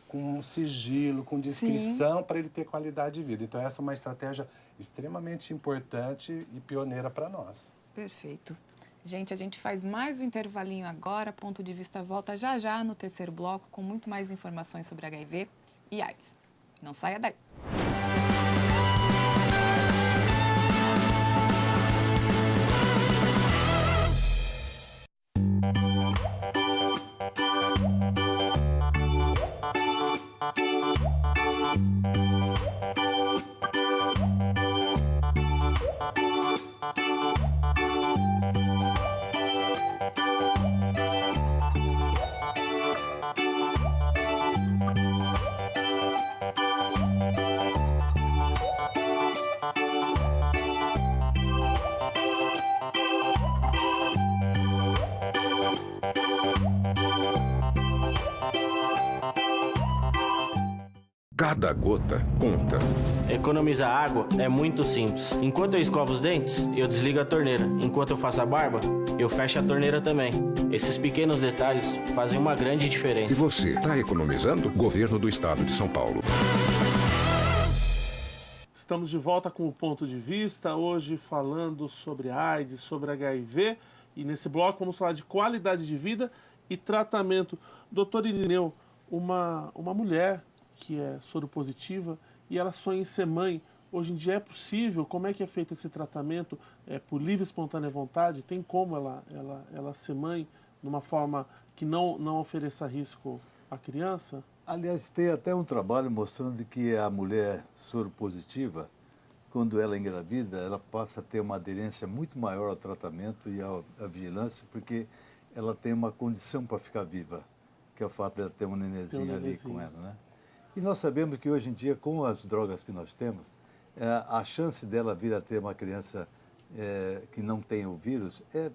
com sigilo, com descrição, para ele ter qualidade de vida. Então, essa é uma estratégia extremamente importante e pioneira para nós. Perfeito. Gente, a gente faz mais um intervalinho agora. Ponto de Vista volta já já no terceiro bloco com muito mais informações sobre HIV e AIDS. Não saia daí. Cada gota conta. Economizar água é muito simples. Enquanto eu escovo os dentes, eu desligo a torneira. Enquanto eu faço a barba, eu fecho a torneira também. Esses pequenos detalhes fazem uma grande diferença. E você, está economizando? Governo do Estado de São Paulo. Estamos de volta com o Ponto de Vista, hoje falando sobre AIDS, sobre HIV. E nesse bloco vamos falar de qualidade de vida e tratamento. Doutor Irineu, uma mulher que é soropositiva e ela sonha em ser mãe. Hoje em dia é possível? Como é que é feito esse tratamento? É por livre e espontânea vontade? Tem como ela ser mãe de uma forma que não ofereça risco à criança? Aliás, tem até um trabalho mostrando que a mulher soropositiva, quando ela engravida, ela passa a ter uma aderência muito maior ao tratamento e à vigilância, porque ela tem uma condição para ficar viva, que é o fato de ela ter um nenenzinho ali com ela, né? E nós sabemos que hoje em dia, com as drogas que nós temos, a chance dela vir a ter uma criança que não tem o vírus é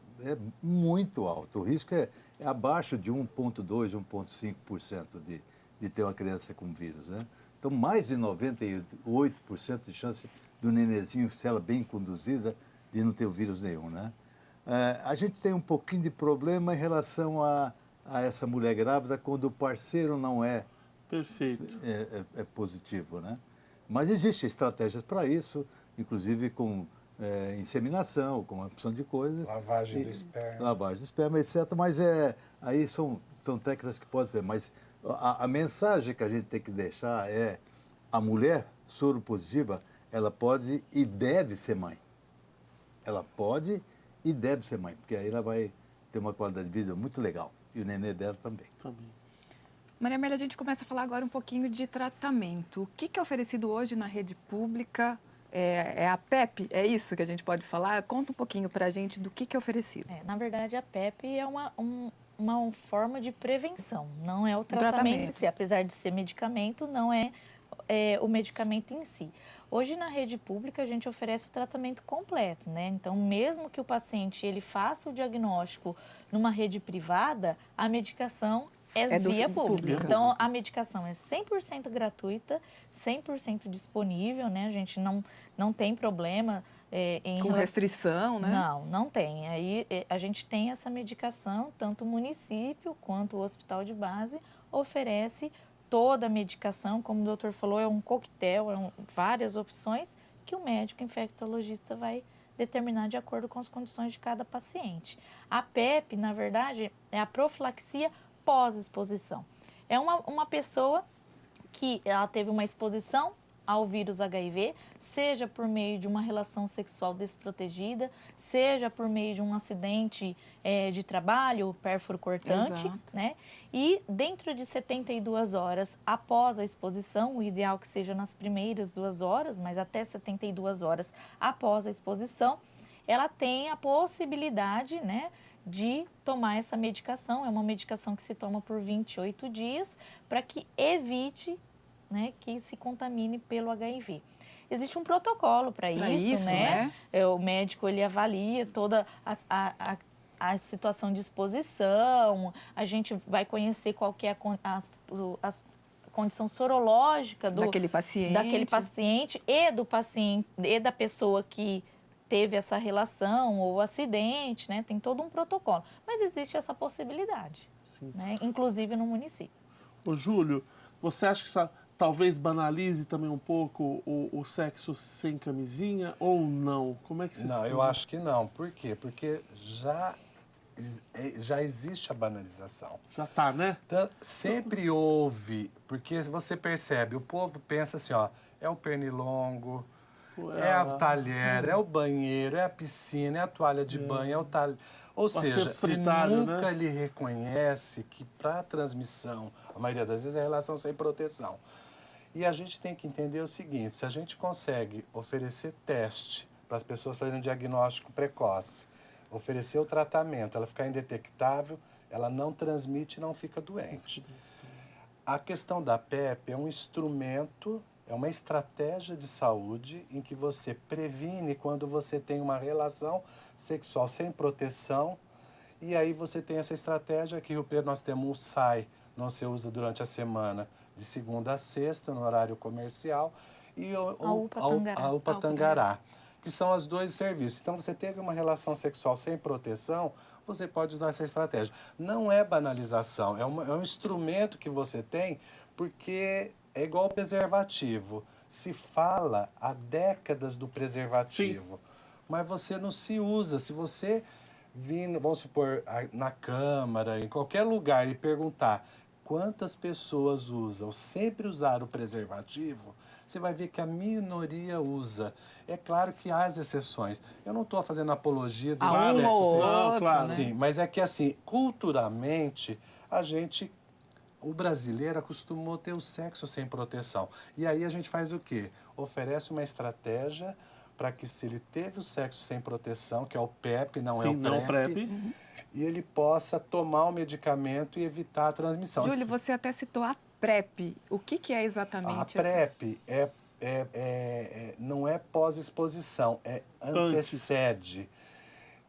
muito alta. O risco é abaixo de 1,2%, 1,5% de ter uma criança com vírus, né? Então, mais de 98% de chance do nenenzinho, se ela bem conduzida, de não ter o vírus nenhum, né? A gente tem um pouquinho de problema em relação a essa mulher grávida quando o parceiro não é perfeito, é positivo, né? Mas existem estratégias para isso, inclusive com inseminação, com uma opção de coisas. Lavagem do esperma. Lavagem do esperma, etc. Mas aí são técnicas que podem ver. Mas a mensagem que a gente tem que deixar é: a mulher soropositiva, ela pode e deve ser mãe. Ela pode e deve ser mãe, porque aí ela vai ter uma qualidade de vida muito legal. E o nenê dela também. Maria Amélia, a gente começa a falar agora um pouquinho de tratamento. O que é oferecido hoje na rede pública? É a PEP? É isso que a gente pode falar? Conta um pouquinho para a gente do que é oferecido. Na verdade, a PEP é uma forma de prevenção, não é o tratamento em si. Apesar de ser medicamento, não é o medicamento em si. Hoje, na rede pública, a gente oferece o tratamento completo, né? Então, mesmo que o paciente ele faça o diagnóstico numa rede privada, a medicação é via pública. Então, a medicação é 100% gratuita, 100% disponível, né? A gente não tem problema com restrição, né? Não tem. Aí a gente tem essa medicação, tanto o município quanto o hospital de base oferece toda a medicação, como o doutor falou, é um coquetel, várias opções que o médico infectologista vai determinar de acordo com as condições de cada paciente. A PEP, na verdade, é a profilaxia pós-exposição. É uma pessoa que ela teve uma exposição ao vírus HIV, seja por meio de uma relação sexual desprotegida, seja por meio de um acidente de trabalho, pérfuro cortante, Exato. né? E dentro de 72 horas após a exposição, o ideal que seja nas primeiras 2 horas, mas até 72 horas após a exposição, ela tem a possibilidade, né, de tomar essa medicação. É uma medicação que se toma por 28 dias para que evite, né, que se contamine pelo HIV. Existe um protocolo para isso, né? O médico ele avalia toda a situação de exposição, a gente vai conhecer qual que é a condição sorológica daquele paciente e da pessoa que teve essa relação ou acidente, né? Tem todo um protocolo. Mas existe essa possibilidade, né? Inclusive no município. Ô, Júlio, você acha que isso talvez banalize também um pouco o sexo sem camisinha ou não? Como é que você Não, eu acho que não. Por quê? Porque já existe a banalização. Já tá, né? Então, sempre houve, porque você percebe, o povo pensa assim, ó, é o pernilongo, é a talher, é o banheiro, é a piscina, é a toalha de banho, é o talher. Ou seja, ele nunca lhe reconhece que para a transmissão, a maioria das vezes é relação sem proteção. E a gente tem que entender o seguinte, se a gente consegue oferecer teste para as pessoas fazerem um diagnóstico precoce, oferecer o tratamento, ela ficar indetectável, ela não transmite e não fica doente. A questão da PEP é um instrumento, é uma estratégia de saúde em que você previne quando você tem uma relação sexual sem proteção, e aí você tem essa estratégia. Aqui em Rio Preto nós temos o SAI, não se usa durante a semana, de segunda a sexta, no horário comercial, e a UPA Tangará, que são os 2 serviços. Então, você teve uma relação sexual sem proteção, você pode usar essa estratégia. Não é banalização, é um instrumento que você tem, porque é igual ao preservativo. Se fala há décadas do preservativo, mas você não se usa. Se você vir, vamos supor, na Câmara, em qualquer lugar, e perguntar quantas pessoas usam, sempre usaram o preservativo, você vai ver que a minoria usa. É claro que há as exceções. Eu não estou fazendo apologia do sexo. Claro. Sim, mas é que assim, culturalmente, o brasileiro acostumou ter o sexo sem proteção. E aí a gente faz o quê? Oferece uma estratégia para que, se ele teve o sexo sem proteção, que é o PEP, não é o PrEP, e ele possa tomar o medicamento e evitar a transmissão. Júlio, você até citou a PrEP. O que é exatamente? A PrEP não é pós-exposição, é antecede.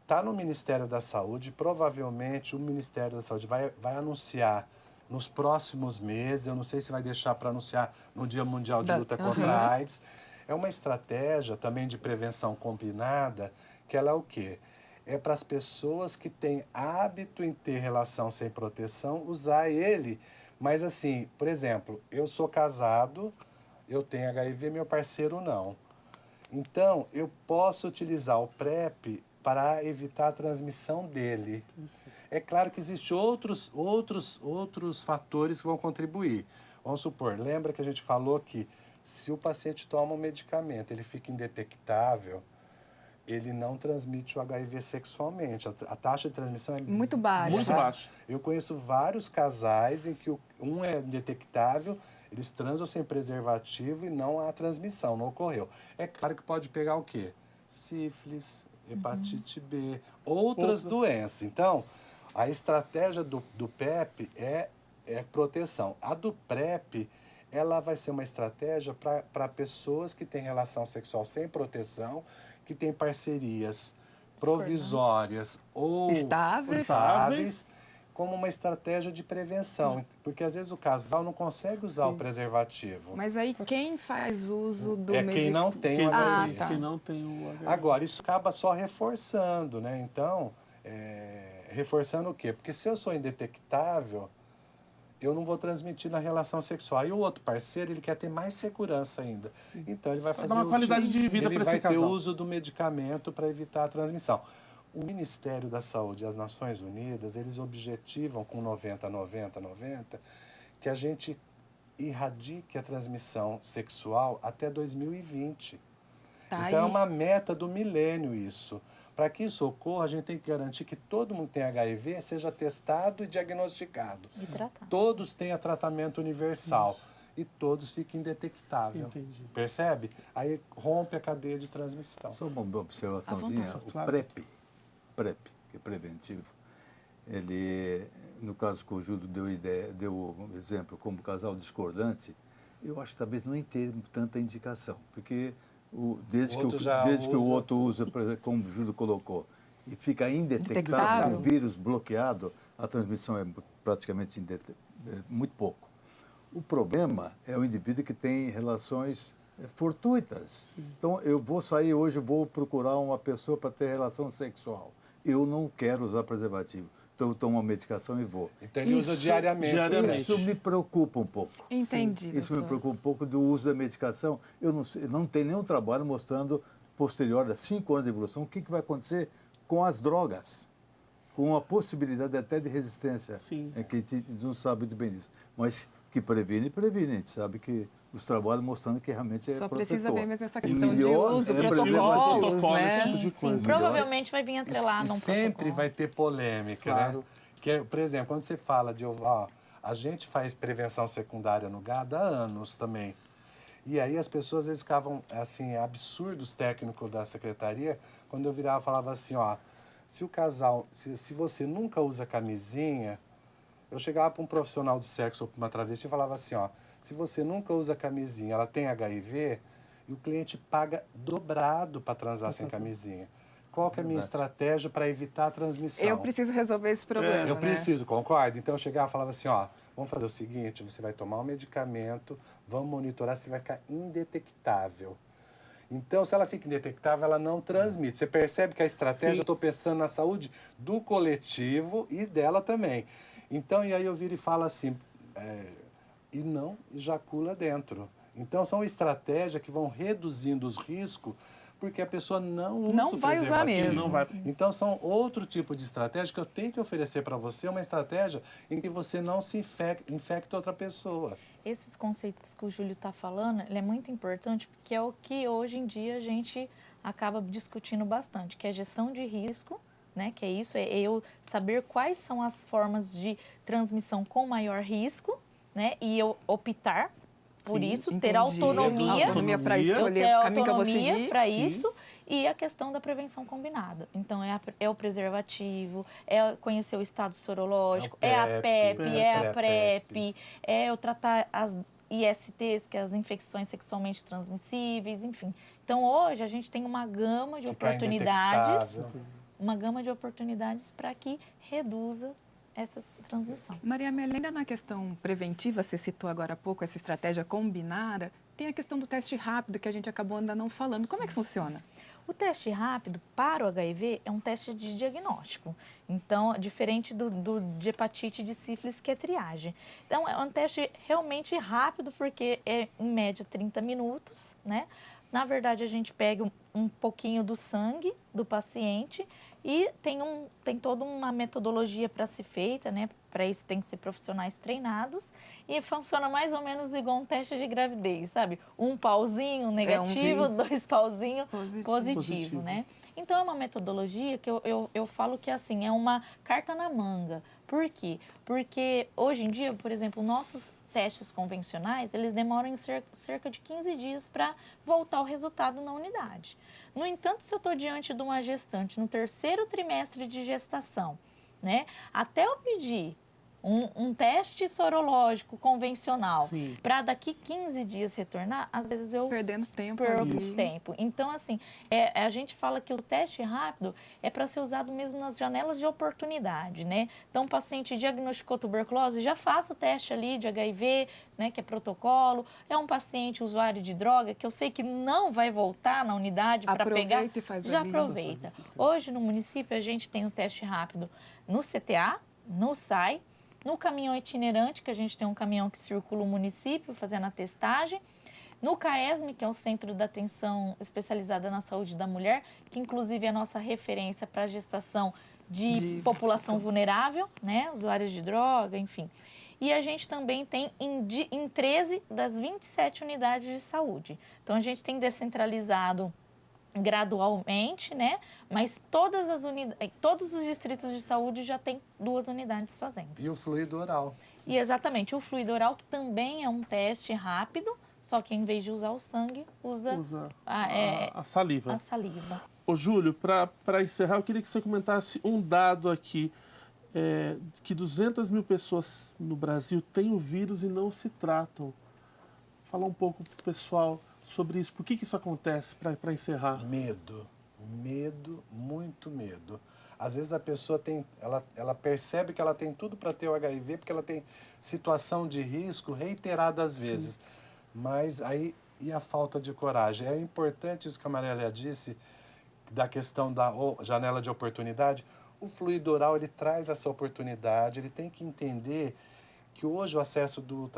Está no Ministério da Saúde, provavelmente o Ministério da Saúde vai anunciar nos próximos meses, eu não sei se vai deixar para anunciar no Dia Mundial de Luta contra a AIDS. É uma estratégia também de prevenção combinada, que ela é o quê? É para as pessoas que têm hábito em ter relação sem proteção, usar ele. Mas assim, por exemplo, eu sou casado, eu tenho HIV, meu parceiro não. Então, eu posso utilizar o PrEP para evitar a transmissão dele. É claro que existem outros fatores que vão contribuir. Vamos supor, lembra que a gente falou que se o paciente toma um medicamento, ele fica indetectável, ele não transmite o HIV sexualmente. A taxa de transmissão é muito baixa. Muito baixa. Eu conheço vários casais em que um é indetectável, eles transam sem preservativo e não há transmissão, não ocorreu. É claro que pode pegar o quê? Sífilis, hepatite B, outras doenças. Então, a estratégia do PEP é proteção. A do PrEP, ela vai ser uma estratégia para pessoas que têm relação sexual sem proteção, que têm parcerias provisórias ou estáveis, como uma estratégia de prevenção. Porque às vezes o casal não consegue usar o preservativo. Mas aí quem faz uso do medicamento? É quem não tem o HIV. Quem não tem o HIV. Agora, isso acaba só reforçando, né? Então, reforçando o quê? Porque se eu sou indetectável, eu não vou transmitir na relação sexual. E o outro parceiro, ele quer ter mais segurança ainda. Então, ele vai fazer uma qualidade de vida para esse casal. Ele vai ter uso do medicamento para evitar a transmissão. O Ministério da Saúde e as Nações Unidas, eles objetivam com 90, 90, 90, que a gente erradique a transmissão sexual até 2020. Tá Então, é aí. uma meta do milênio isso. Para que isso ocorra, a gente tem que garantir que todo mundo que tem HIV seja testado e diagnosticado. E tratado. Todos tenham tratamento universal e todos fiquem indetectáveis. Entendi. Percebe? Aí rompe a cadeia de transmissão. Só uma observaçãozinha. À O claro. PrEP, que é preventivo, ele, no caso que o Júlio deu um exemplo como casal discordante, eu acho que talvez não tenha tanta indicação, porque desde que o outro usa, por exemplo, como o Júlio colocou, e fica indetectável, Indetectável. o vírus bloqueado, a transmissão é praticamente muito pouco. O problema é o indivíduo que tem relações fortuitas. Então, eu vou sair hoje, vou procurar uma pessoa para ter relação sexual. Eu não quero usar preservativo. Então, eu tomo uma medicação e vou. Então, ele usa diariamente. Isso me preocupa um pouco. Entendi, Isso me doutor. preocupa um pouco do uso da medicação. Eu não tenho nenhum trabalho mostrando, posterior a 5 anos de evolução, o que vai acontecer com as drogas, com a possibilidade até de resistência. Sim. Que a gente não sabe muito bem disso. Mas que previne. A gente sabe que os trabalhos mostrando que realmente é Só protetor. precisa ver mesmo essa E questão de melhor uso, é protocolos, protocolo, né? esse tipo de Sim, coisa. provavelmente vai vir atrelado E um sempre protocolo. vai ter polêmica, Claro. né? Que é, por exemplo, quando você fala de a gente faz prevenção secundária no gado há anos também. E aí as pessoas eles ficavam assim absurdos técnicos da secretaria quando eu virava e falava assim, se o casal, se você nunca usa camisinha, eu chegava para um profissional de sexo ou para uma travesti e falava assim, se você nunca usa camisinha, ela tem HIV, e o cliente paga dobrado para transar sem camisinha. Qual que é a minha estratégia para evitar a transmissão? Eu preciso resolver esse problema, Eu né? preciso, concorda? Então eu chegava e falava assim, vamos fazer o seguinte, você vai tomar um medicamento, vamos monitorar, você vai ficar indetectável. Então, se ela fica indetectável, ela não transmite. Você percebe que a estratégia, Sim. eu estou pensando na saúde do coletivo e dela também. Então, e aí eu viro e falo assim, e não ejacula dentro. Então, são estratégias que vão reduzindo os riscos, porque a pessoa não usa Não o vai usar preservativo. mesmo. Não vai. Então, são outro tipo de estratégia que eu tenho que oferecer para você, uma estratégia em que você não se infecta outra pessoa. Esses conceitos que o Júlio está falando, ele é muito importante porque é o que hoje em dia a gente acaba discutindo bastante, que é gestão de risco, né? Que é isso, é eu saber quais são as formas de transmissão com maior risco, né? E eu optar por isso, ter Entendi. autonomia. Autonomia para Eu escolher ter o caminho que eu vou autonomia seguir. para Sim. isso e a questão da prevenção combinada. Então, é o preservativo, é conhecer o estado sorológico, é a PEP, é a PrEP, é eu tratar as ISTs, que é as infecções sexualmente transmissíveis, enfim. Então, hoje, a gente tem uma gama de Ficar oportunidades, indetectável. para que reduza essa transmissão. Maria Amélia, ainda na questão preventiva, você citou agora há pouco essa estratégia combinada, tem a questão do teste rápido que a gente acabou ainda não falando. Como é que funciona? O teste rápido para o HIV é um teste de diagnóstico. Então, diferente de hepatite e de sífilis, que é triagem. Então, é um teste realmente rápido, porque é, em média, 30 minutos, né? Na verdade, a gente pega um pouquinho do sangue do paciente e tem toda uma metodologia para ser feita, né? Para isso tem que ser profissionais treinados e funciona mais ou menos igual um teste de gravidez, sabe? Um pauzinho negativo, dois pauzinhos positivo, né? Então, é uma metodologia que eu falo que, assim, é uma carta na manga. Por quê? Porque, hoje em dia, por exemplo, nossos testes convencionais, eles demoram em cerca de 15 dias para voltar o resultado na unidade. No entanto, se eu estou diante de uma gestante no 3º trimestre de gestação, né, até eu pedir um teste sorológico convencional para daqui 15 dias retornar, às vezes eu Perdendo tempo. perco tempo. Então, assim, a gente fala que o teste rápido é para ser usado mesmo nas janelas de oportunidade, né? Então, o paciente diagnosticou tuberculose, já faça o teste ali de HIV, né, que é protocolo. É um paciente usuário de droga, que eu sei que não vai voltar na unidade para pegar. Aproveita e faz já ali. aproveita. Hoje, no município, a gente tem o teste rápido no CTA, no SAI, no caminhão itinerante, que a gente tem um caminhão que circula o município fazendo a testagem. No CAESM, que é o Centro de Atenção Especializada na Saúde da Mulher, que inclusive é a nossa referência para a gestação de população vulnerável, né? Usuários de droga, enfim. E a gente também tem em 13 das 27 unidades de saúde. Então, a gente tem descentralizado gradualmente, né? Mas todos os distritos de saúde já tem 2 unidades fazendo. E o fluido oral. E exatamente, o fluido oral, que também é um teste rápido, só que em vez de usar o sangue, usa a saliva. A saliva. Ô, Júlio, para encerrar, eu queria que você comentasse um dado aqui, que 200 mil pessoas no Brasil têm o vírus e não se tratam. Falar um pouco para o pessoal sobre isso. Por que isso acontece, para encerrar? Medo, muito medo. Às vezes a pessoa ela percebe que ela tem tudo para ter o HIV, porque ela tem situação de risco reiteradas vezes. Sim. Mas aí, e a falta de coragem? É importante isso que a Marília disse, da questão da janela de oportunidade. O fluido oral, ele traz essa oportunidade, ele tem que entender que hoje o acesso do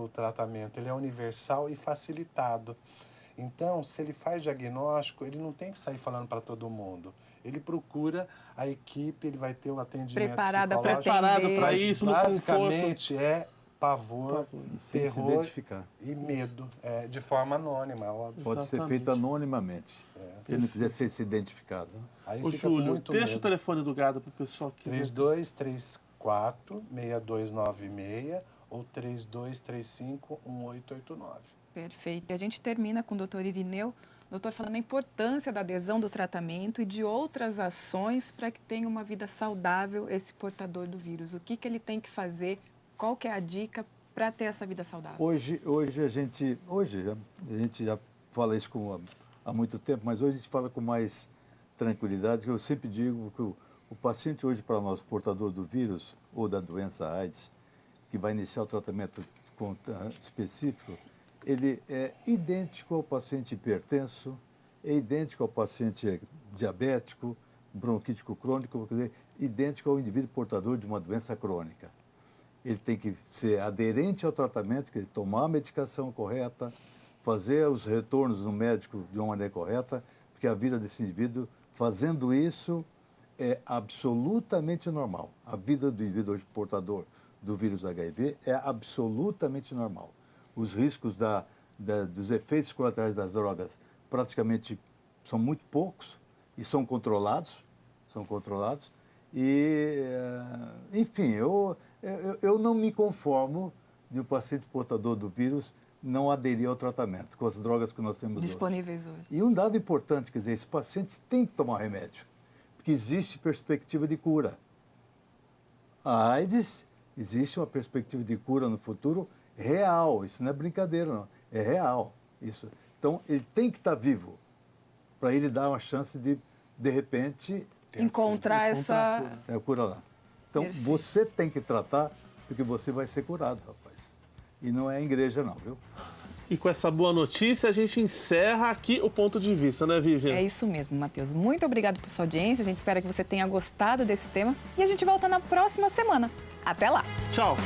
tratamento ele é universal e facilitado. Então, se ele faz diagnóstico, ele não tem que sair falando para todo mundo. Ele procura a equipe, ele vai ter o atendimento preparada para isso, no basicamente conforto. É pavor, sem se terror identificar. E medo, de forma anônima. Óbvio. Pode ser feito anonimamente, se ele não quiser ser identificado. Aí Ô, fica Júlio, muito deixa medo. o telefone do gado para o pessoal que quiser. 3234-6296 ou 3235-1889. Perfeito. E a gente termina com o doutor Irineu. Doutor, falando a importância da adesão do tratamento e de outras ações para que tenha uma vida saudável esse portador do vírus. O que ele tem que fazer? Qual que é a dica para ter essa vida saudável? Hoje a gente já fala isso há muito tempo, mas hoje a gente fala com mais tranquilidade, que eu sempre digo que o paciente hoje, para nós, portador do vírus ou da doença AIDS, que vai iniciar o tratamento específico, ele é idêntico ao paciente hipertenso, é idêntico ao paciente diabético, bronquítico crônico, quer dizer, idêntico ao indivíduo portador de uma doença crônica. Ele tem que ser aderente ao tratamento, quer dizer, tomar a medicação correta, fazer os retornos no médico de uma maneira correta, porque a vida desse indivíduo, fazendo isso, é absolutamente normal. A vida do indivíduo hoje portador do vírus HIV é absolutamente normal. Os riscos dos efeitos colaterais das drogas praticamente são muito poucos e são controlados. E, enfim, eu não me conformo de um paciente portador do vírus não aderir ao tratamento com as drogas que nós temos disponíveis hoje. E um dado importante, quer dizer, esse paciente tem que tomar remédio, porque existe perspectiva de cura. A AIDS, existe uma perspectiva de cura no futuro real, isso não é brincadeira, não, é real. Isso. Então, ele tem que estar vivo para ele dar uma chance de repente, encontrar essa... a cura lá. Então, perfeito. Você tem que tratar, porque você vai ser curado, rapaz. E não é a igreja, não, viu? E com essa boa notícia, a gente encerra aqui o Ponto de Vista, né, Vivian? É isso mesmo, Matheus. Muito obrigado por sua audiência. A gente espera que você tenha gostado desse tema. E a gente volta na próxima semana. Até lá! Tchau!